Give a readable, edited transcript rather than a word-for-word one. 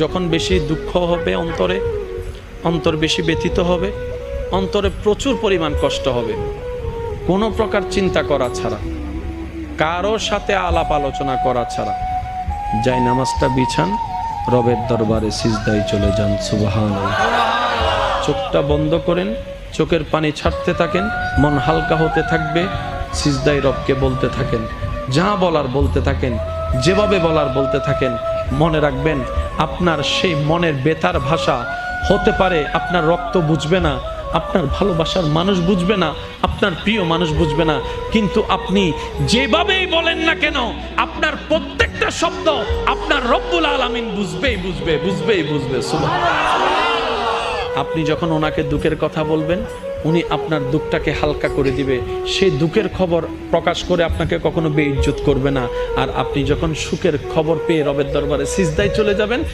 যখন বেশি দুঃখ হবে অন্তর বেশি ব্যথিত হবে, অন্তরে প্রচুর পরিমাণ কষ্ট হবে, কোনো প্রকার চিন্তা করা ছাড়া, কারো সাথে আলাপ আলোচনা করা ছাড়া যাই নামাজটা বিছান, রবের দরবারে সিজদায় চলে যান। সুবহানাল্লাহ। চোখটা বন্ধ করেন, চোখের পানি ছাড়তে থাকেন, মন হালকা হতে থাকবে, সিজদায় রবকে বলতে থাকেন, যা বলার বলতে থাকেন, যেভাবে বলার বলতে থাকেন। মনে রাখবেন, আপনার সেই মনের বেতার ভাষা হতে পারে আপনার রক্ত বুঝবে না, আপনার ভালোবাসার মানুষ বুঝবে না, আপনার প্রিয় মানুষ বুঝবে না, কিন্তু আপনি যেভাবেই বলেন না কেন, আপনার প্রত্যেকটা শব্দ আপনার রব্বুল আলামিন বুঝবে। সুবহানাল্লাহ। আপনি যখন ওনাকে দুঃখের কথা বলবেন, উনি আপনার দুঃখটাকে হালকা করে দিবে, সেই দুঃখের খবর প্রকাশ করে আপনাকে কখনো বেইজ্জত করবে না। আর আপনি যখন সুখের খবর পেয়ে রবের দরবারে সিজদায় চলে যাবেন,